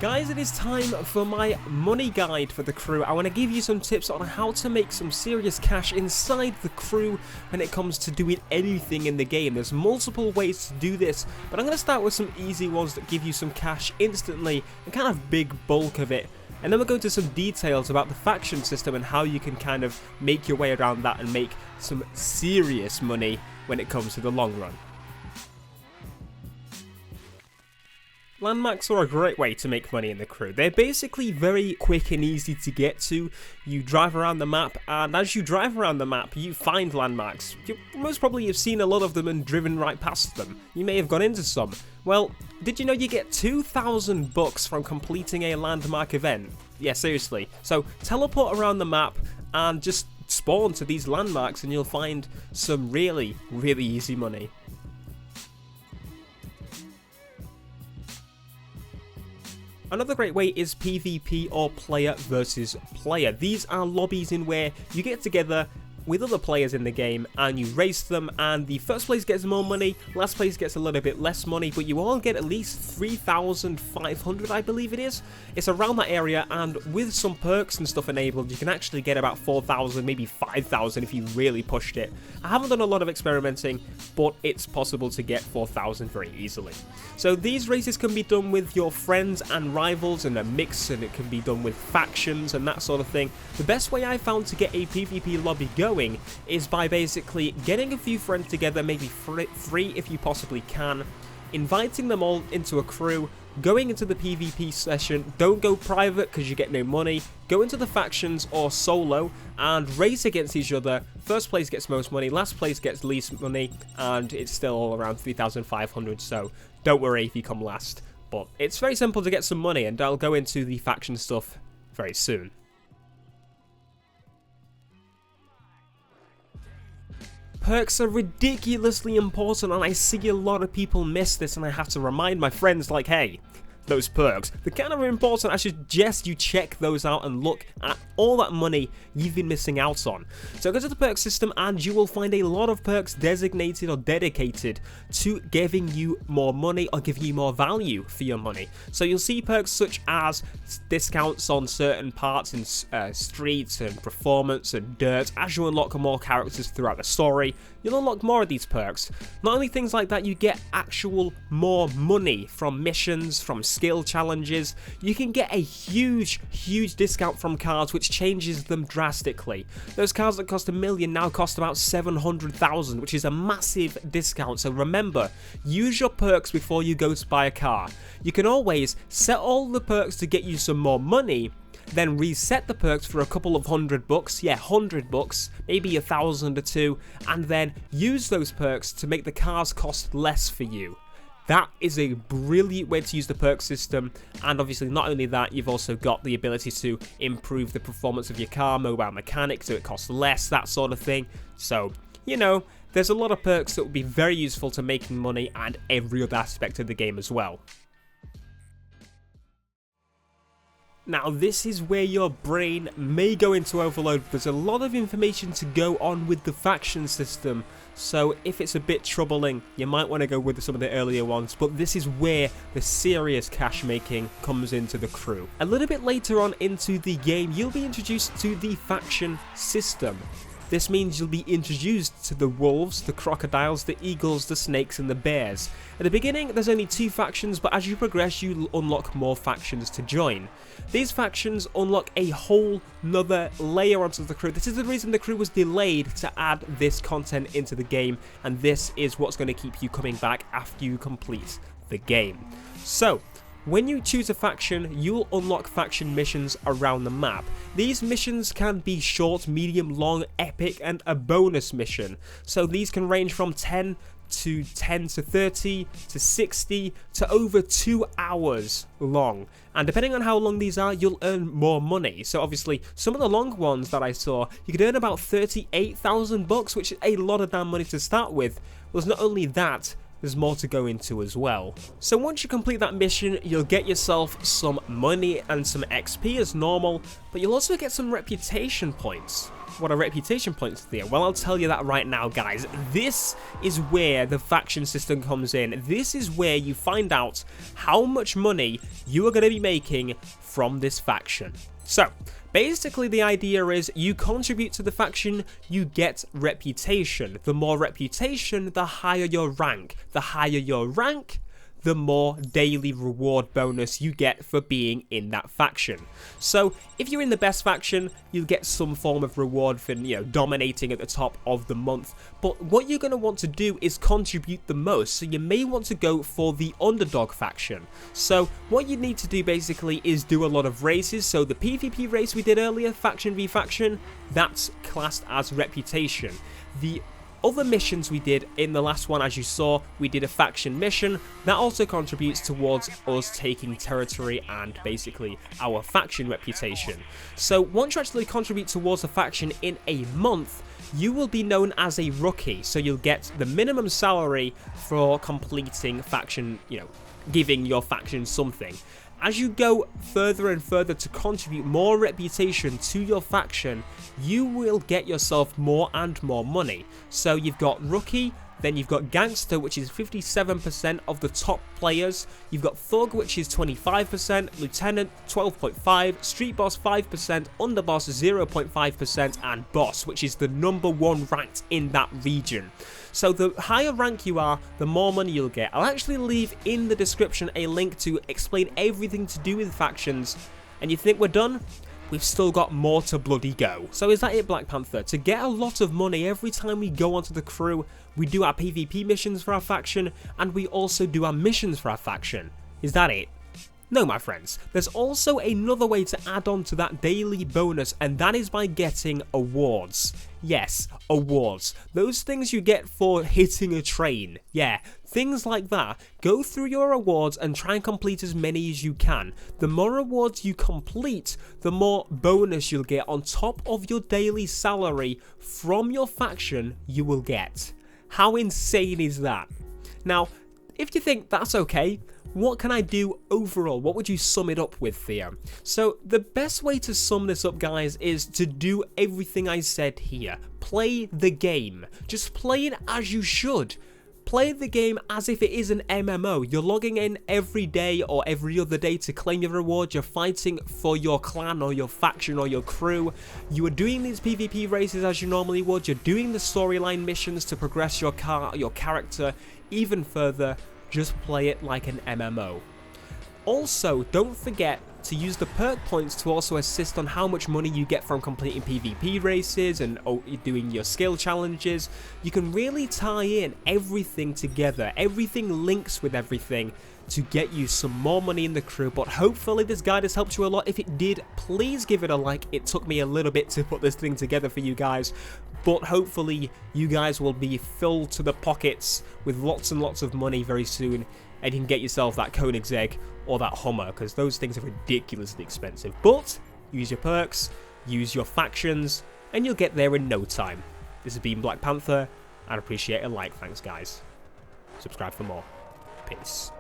Guys, it is time for my money guide for the crew. I want to give you some tips on how to make some serious cash inside the crew when it comes to doing anything in the game. There's multiple ways to do this, but I'm going to start with some easy ones that give you some cash instantly and kind of big bulk of it. And then we'll go into some details about the faction system and how you can kind of make your way around that and make some serious money when it comes to the long run. Landmarks are a great way to make money in the crew. They're basically very quick and easy to get to. You drive around the map, and as you drive around the map, you find landmarks. You most probably have seen a lot of them and driven right past them. You may have gone into some. Well, did you know you get 2,000 bucks from completing a landmark event? Yeah, seriously. So teleport around the map and just spawn to these landmarks and you'll find some really, really easy money. Another great way is PvP or player versus player. These are lobbies in where you get together with other players in the game and you race them, and the first place gets more money, last place gets a little bit less money, but you all get at least 3,500, I believe it is. It's around that area, and with some perks and stuff enabled, you can actually get about 4,000, maybe 5,000 if you really pushed it. I haven't done a lot of experimenting, but it's possible to get 4,000 very easily. So these races can be done with your friends and rivals and a mix, and it can be done with factions and that sort of thing. The best way I found to get a PvP lobby going is by basically getting a few friends together, maybe three if you possibly can, inviting them all into a crew, going into the PvP session. Don't go private because you get no money. Go into the factions or solo and race against each other. First place gets most money, last place gets least money, and it's still all around 3,500, so don't worry if you come last. But it's very simple to get some money, and I'll go into the faction stuff very soon. Perks are ridiculously important, and I see a lot of people miss this, and I have to remind my friends like, hey, those perks, they're kind of important. I suggest you check those out and look at all that money you've been missing out on. So go to the perk system and you will find a lot of perks designated or dedicated to giving you more money or giving you more value for your money. So you'll see perks such as discounts on certain parts in streets and performance and dirt. As you unlock more characters throughout the story, you'll unlock more of these perks. Not only things like that, you get actual more money from missions, from skill challenges. You can get a huge discount from cards, which changes them drastically. Those cards that cost $1 million now cost about 700,000, which is a massive discount. So remember, use your perks before you go to buy a car. You can always set all the perks to get you some more money, then reset the perks for a couple of $100, yeah, $100, maybe 1,000 or two, and then use those perks to make the cars cost less for you. That is a brilliant way to use the perk system, and obviously not only that, you've also got the ability to improve the performance of your car, mobile mechanics, so it costs less, that sort of thing. So, you know, there's a lot of perks that will be very useful to making money and every other aspect of the game as well. Now, this is where your brain may go into overload. There's a lot of information to go on with the faction system, so if it's a bit troubling, you might want to go with some of the earlier ones, but this is where the serious cash making comes into the crew. A little bit later on into the game, you'll be introduced to the faction system. This means you'll be introduced to the wolves, the crocodiles, the eagles, the snakes, and the bears. At the beginning, there's only 2 factions, but as you progress, you'll unlock more factions to join. These factions unlock a whole nother layer onto the crew. This is the reason the crew was delayed to add this content into the game, and this is what's going to keep you coming back after you complete the game. So, when you choose a faction, you'll unlock faction missions around the map. These missions can be short, medium, long, epic, and a bonus mission. So these can range from 10 to 30 to 60 to over 2 hours long. And depending on how long these are, you'll earn more money. So obviously, some of the long ones that I saw, you could earn about 38,000 bucks, which is a lot of damn money to start with. Well, it's not only that, there's more to go into as well. So once you complete that mission, you'll get yourself some money and some XP as normal, but you'll also get some reputation points. what are reputation points, Theo? Well, I'll tell you that right now, guys. This is where the faction system comes in. This is where you find out how much money you are going to be making from this faction. So, basically the idea is you contribute to the faction, you get reputation. The more reputation, the higher your rank. The higher your rank, the more daily reward bonus you get for being in that faction. So if you're in the best faction, you'll get some form of reward for, dominating at the top of the month. But what you're going to want to do is contribute the most. So you may want to go for the underdog faction. So what you need to do basically is do a lot of races. So the PvP race we did earlier, faction v faction, that's classed as reputation. The other missions we did in the last one, as you saw, we did a faction mission. That also contributes towards us taking territory and basically our faction reputation. So once you actually contribute towards a faction in a month, you will be known as a rookie. So you'll get the minimum salary for completing faction, giving your faction something. As you go further and further to contribute more reputation to your faction, you will get yourself more and more money. So you've got Rookie, then you've got Gangster, which is 57% of the top players. You've got Thug, which is 25%, Lieutenant 12.5%, Street Boss 5%, Underboss 0.5%, and Boss, which is the #1 ranked in that region. So the higher rank you are, the more money you'll get. I'll actually leave in the description a link to explain everything to do with factions. And you think we're done? We've still got more to bloody go. So is that it, BlackPanthaa? To get a lot of money every time we go onto the crew, we do our PvP missions for our faction, and we also do our missions for our faction. Is that it? No, my friends. There's also another way to add on to that daily bonus, and that is by getting awards. Yes, awards. Those things you get for hitting a train. Yeah, things like that. Go through your awards and try and complete as many as you can. The more awards you complete, the more bonus you'll get on top of your daily salary from your faction you will get. How insane is that? Now, if you think that's okay, what can I do overall? What would you sum it up with, Theo? So the best way to sum this up, guys, is to do everything I said here. Play the game. Just play it as you should. Play the game as if it is an MMO. You're logging in every day or every other day to claim your reward. You're fighting for your clan or your faction or your crew. You are doing these PvP races as you normally would. You're doing the storyline missions to progress your character even further. Just play it like an MMO. Also, don't forget to use the perk points to also assist on how much money you get from completing PvP races and doing your skill challenges. You can really tie in everything together. Everything links with everything to get you some more money in the crew. But hopefully this guide has helped you a lot. If it did, please give it a like. It took me a little bit to put this thing together for you guys, but hopefully you guys will be filled to the pockets with lots and lots of money very soon, and you can get yourself that Koenigsegg or that Hummer, because those things are ridiculously expensive. But use your perks, use your factions, and you'll get there in no time. This has been BlackPanthaa. I'd appreciate a like. Thanks, guys. Subscribe for more. Peace.